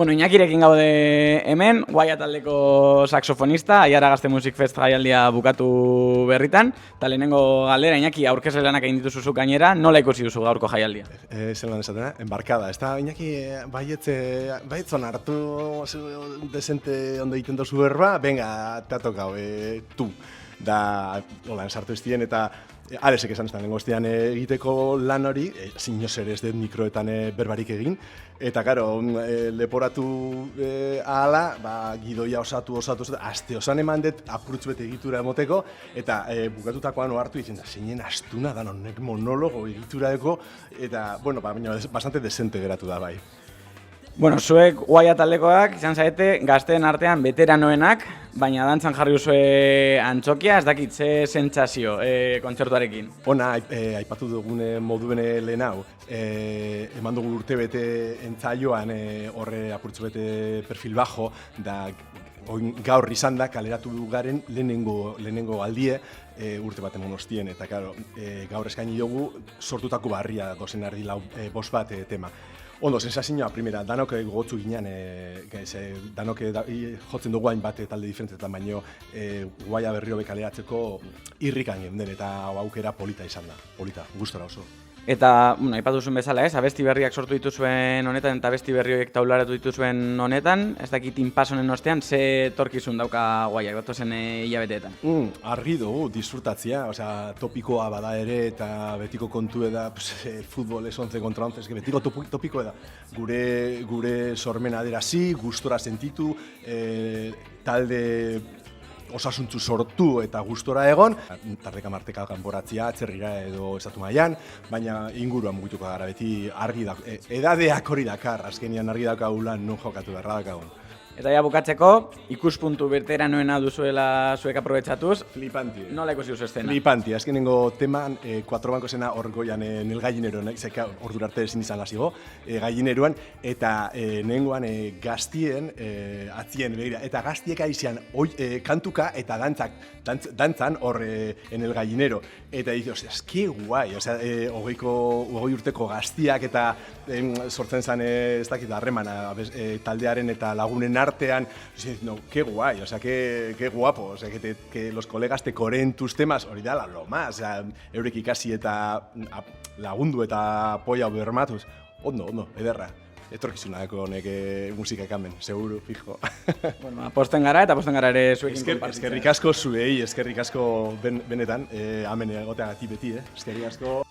Bueno, Iñakirekin gaude hemen, Guaia taldeko saxofonista, Aiara Gazte Music Fest jaialdia bukatu berritan, eta lehenengo galdera, Iñaki, aurkezle lanak egin dituzu gainera, nola ikusi duzu gaurko jaialdia? Zelan esatena, embarkada, ez da, Iñaki, baietzon hartu desente ondo egiten dozu berba, venga, te ha tocado, tu. Da, hola, sartu estien eta Alesek esan estan, lengostean egiteko lan hori, sinoz ere ez dut mikroetan berbarik egin, eta karo, leporatu ahala, gidoia osatu, aste osan eman dut apurtz bete egitura emoteko, eta bukatutakoan ohartu izan da, zeinen astuna da, honek monologo egitura eko, eta, bueno, baina bastante desente geratu da bai. Bueno, zuek Guaia taldekoak izan zaete gazteen artean veteranoenak, baina dantzan jarri duzue antzokia, ez dakit ze sentsazio kontzertuarekin. Ona, aipatu dugune moduen lehen hau, eman dugu urtebete entzaioan horre apurtzu bete perfil bajo, da gaur izan da kaleratu garen lehenengo aldie urte baten monostien, eta claro, gaur eskaini dugu sortutako barria dozen ardi lau bost bat tema. Ondo, sensazioa, primera, danok gogotzu ginen, danok jotzen dugu hainbat talde diferentetan, baino Guaia berriro bekaleratzeko irrikan genden, eta aukera polita izan da, polita, gustora oso. Eta, bueno, aipatu duzuen bezala, abesti berriak sortu dituzuen honetan, eta abesti berri horiek taularatu dituzuen honetan, ez dakit inpas honen ostean, ze torkizun dauka Guaiak, datozen hilabeteetan? Argi dugu, disfrutatzea, topikoa bada ere, eta betiko kontu eda, futbol ez 11 kontra 11, betiko topiko eda, gure sormen aderazi, gustora sentitu, talde osasuntzu sortu eta gustora egon, tardeka marteka kanporatzea, atzerrira edo estatu mailan, baina inguruan mugituko gara beti argi da, edadeak hori dakar, azkenian argi dakaulan non jokatu beharra dakagun. Eta ja bukatzeko, ikuspuntu veteranoena duzuela zuek aprobetxatuz. Flipanti. Nola ikusi duzu estena? Flipanti, azkenengo teman, 4 banko zena hor goian nel gallineroan, zeka ordura arte ezin izan lasigo, gallineroan, eta nengoan gaztien atzien begira, eta gaztiek aizian kantuka eta dantzan hor en el gallinero. Eta dice, ostras, que guai, hogei urteko gaztiak eta sortzen zen ez dakit harremana taldearen eta lagunen artean, no, qué guay, qué guapo, que los colegas te coreen tus temas, hori da lo más, eurek ikasi eta lagundu eta apoia bermatuz, ondo, ederra. Etorkizuna dako honek musika ekamen, seguru, fijo. Bueno, aposten gara ere zuekin konpartitzen. Eskerrik asko zuei, eskerrik asko benetan, hemen egoteagatik beti, eskerrik asko.